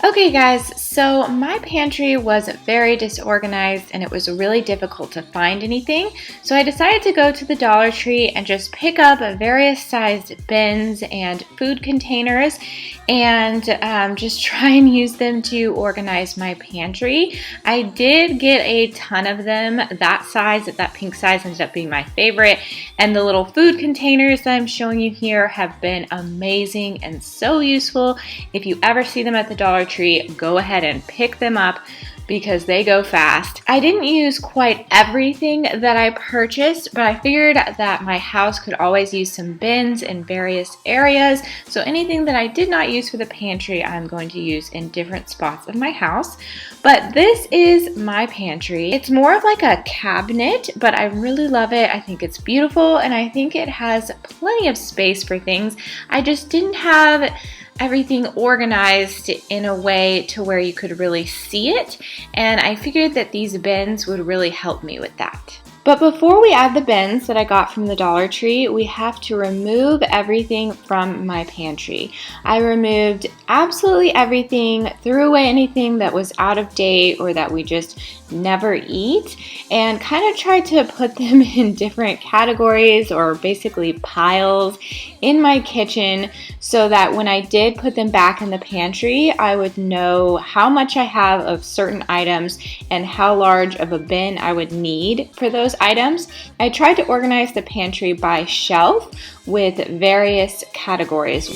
Okay guys, so my pantry was very disorganized and it was really difficult to find anything. So I decided to go to the Dollar Tree and just pick up various sized bins and food containers and just try and use them to organize my pantry. I did get a ton of them. That size, that pink size, ended up being my favorite. And the little food containers that I'm showing you here have been amazing and so useful. If you ever see them at the Dollar Tree, go ahead and pick them up because they go fast. I didn't use quite everything that I purchased, but I figured that my house could always use some bins in various areas. So anything that I did not use for the pantry, I'm going to use in different spots of my house. But this is my pantry. It's more of like a cabinet, but I really love it. I think it's beautiful and I think it has plenty of space for things. I just didn't have everything organized in a way to where you could really see it, and I figured that these bins would really help me with that. But before we add the bins that I got from the Dollar Tree, we have to remove everything from my pantry. I removed absolutely everything, threw away anything that was out of date or that we just never eat, and kind of tried to put them in different categories or basically piles in my kitchen so that when I did put them back in the pantry, I would know how much I have of certain items and how large of a bin I would need for those items. I tried to organize the pantry by shelf with various categories.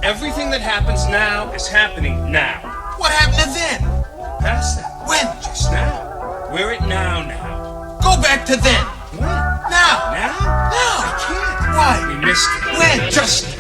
Everything that happens now is happening now. What happened to then? Past that. When? Just now. We're at now. Go back to then. When? Now. Now? Now. I can't. Why? We missed it. When? Just now.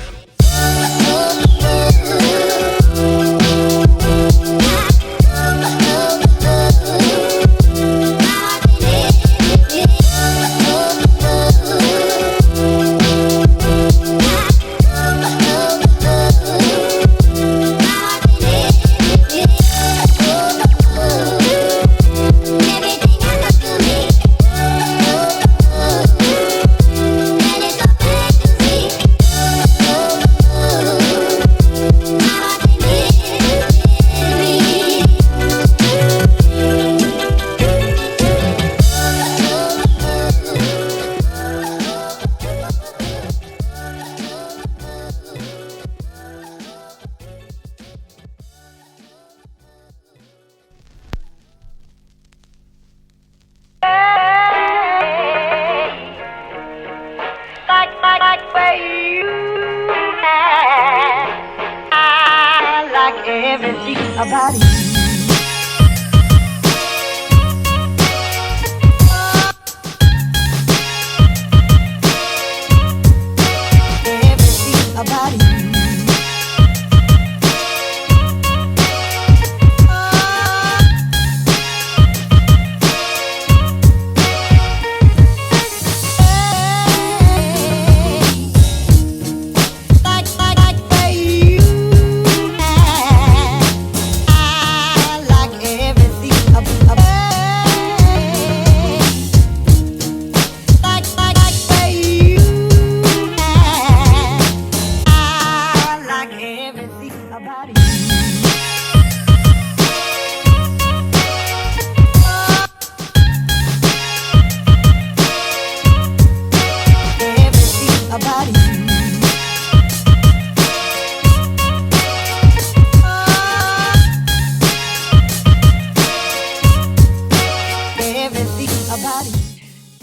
about you. Everything about you.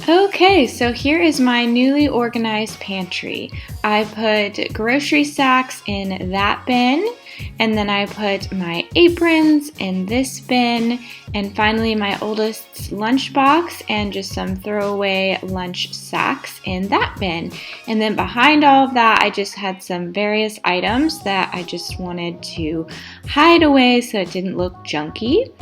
Okay, so here is my newly organized pantry. I put grocery sacks in that bin, and then I put my aprons in this bin, and finally my oldest's lunchbox and just some throwaway lunch sacks in that bin. And then behind all of that, I just had some various items that I just wanted to hide away so it didn't look junky.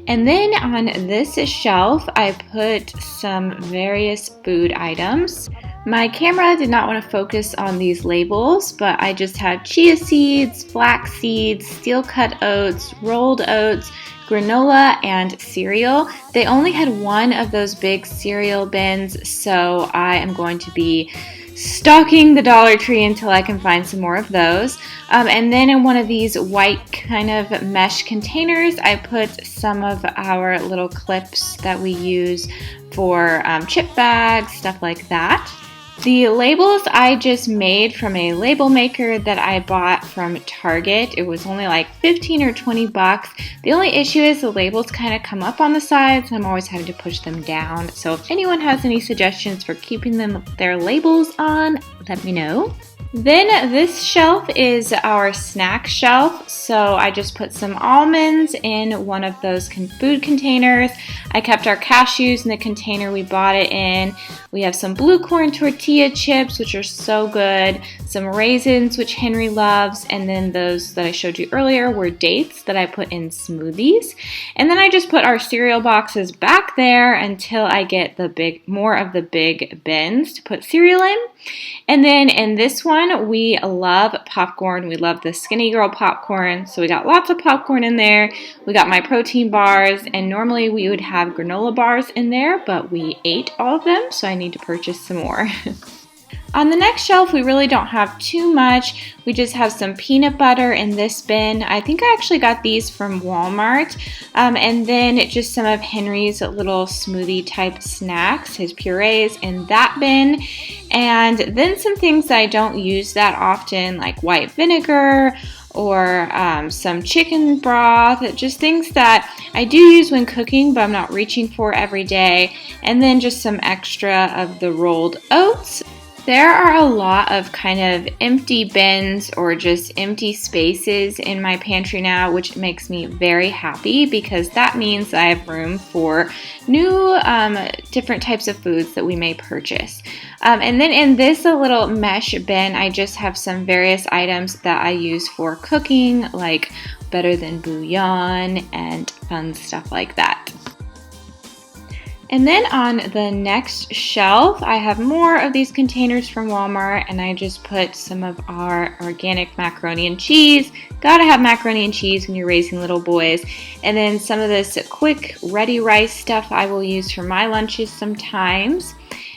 And then on this shelf, I put some various food items. My camera did not want to focus on these labels, but I just had chia seeds, flax seeds, steel-cut oats, rolled oats, granola, and cereal. They only had one of those big cereal bins, so I am going to be stocking the Dollar Tree until I can find some more of those. And then in one of these white kind of mesh containers, I put some of our little clips that we use for chip bags, stuff like that. The labels I just made from a label maker that I bought from Target. It was only like 15 or 20 bucks. The only issue is the labels kind of come up on the sides. I'm always having to push them down. So if anyone has any suggestions for keeping their labels on, let me know. Then this shelf is our snack shelf, so I just put some almonds in one of those food containers. I kept our cashews in the container we bought it in. We have some blue corn tortilla chips, which are so good, some raisins, which Henry loves, and then those that I showed you earlier were dates that I put in smoothies. And then I just put our cereal boxes back there until I get more of the big bins to put cereal in. And then in this one, we love popcorn. We love the Skinny Girl popcorn. So we got lots of popcorn in there. We got my protein bars, and normally we would have granola bars in there, but we ate all of them, so I need to purchase some more. On the next shelf, we really don't have too much. We just have some peanut butter in this bin. I think I actually got these from Walmart. And then just some of Henry's little smoothie type snacks, his purees in that bin. And then some things that I don't use that often, like white vinegar or some chicken broth, just things that I do use when cooking, but I'm not reaching for every day. And then just some extra of the rolled oats. There are a lot of kind of empty bins or just empty spaces in my pantry now, which makes me very happy because that means I have room for new different types of foods that we may purchase. And then in this little mesh bin, I just have some various items that I use for cooking, like Better Than Bouillon and fun stuff like that. And then on the next shelf, I have more of these containers from Walmart, and I just put some of our organic macaroni and cheese. Gotta have macaroni and cheese when you're raising little boys. And then some of this quick ready rice stuff I will use for my lunches sometimes.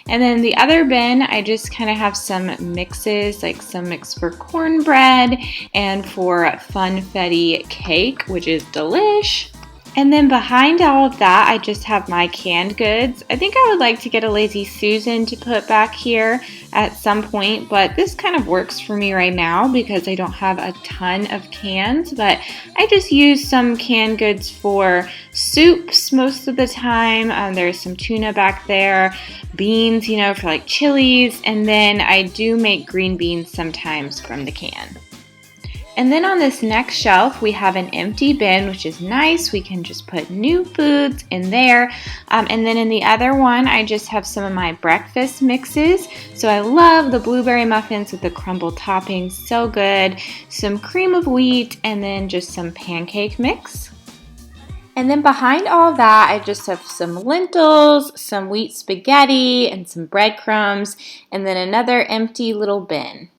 And then the other bin, I just kind of have some mixes, like some mix for cornbread and for funfetti cake, which is delish. And then behind all of that, I just have my canned goods. I think I would like to get a Lazy Susan to put back here at some point, but this kind of works for me right now because I don't have a ton of cans, but I just use some canned goods for soups most of the time. There's some tuna back there, beans, for like chilies, and then I do make green beans sometimes from the can. And then on this next shelf, we have an empty bin, which is nice. We can just put new foods in there. And then in the other one, I just have some of my breakfast mixes. So I love the blueberry muffins with the crumble topping, so good. Some cream of wheat, and then just some pancake mix. And then behind all that, I just have some lentils, some wheat spaghetti, and some breadcrumbs, and then another empty little bin.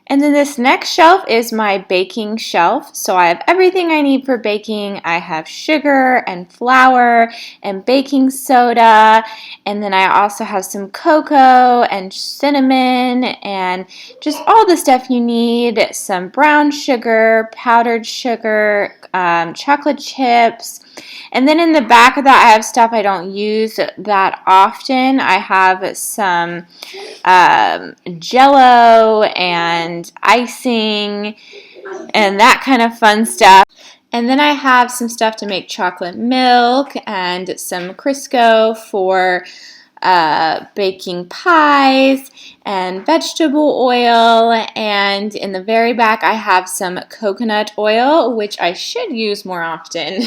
And then this next shelf is my baking shelf. So I have everything I need for baking. I have sugar and flour and baking soda. And then I also have some cocoa and cinnamon and just all the stuff you need. Some brown sugar, powdered sugar, chocolate chips. And then in the back of that, I have stuff I don't use that often. I have some Jell-O and icing and that kind of fun stuff. And then I have some stuff to make chocolate milk and some Crisco for baking pies and vegetable oil. And in the very back, I have some coconut oil, which I should use more often.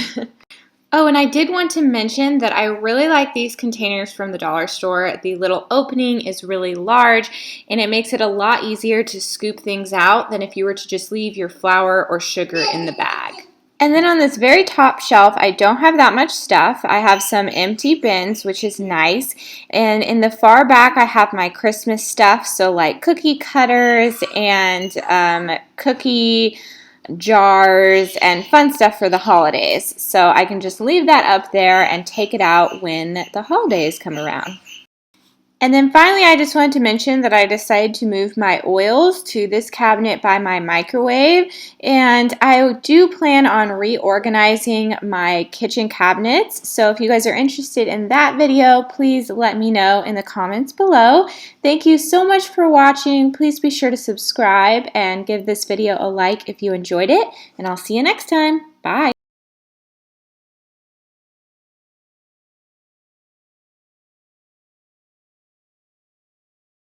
Oh, and I did want to mention that I really like these containers from the dollar store. The little opening is really large, and it makes it a lot easier to scoop things out than if you were to just leave your flour or sugar in the bag. And then on this very top shelf, I don't have that much stuff. I have some empty bins, which is nice. And in the far back, I have my Christmas stuff, so like cookie cutters and cookie jars and fun stuff for the holidays. So I can just leave that up there and take it out when the holidays come around. And then finally, I just wanted to mention that I decided to move my oils to this cabinet by my microwave, and I do plan on reorganizing my kitchen cabinets. So if you guys are interested in that video, please let me know in the comments below. Thank you so much for watching. Please be sure to subscribe and give this video a like if you enjoyed it, and I'll see you next time. Bye!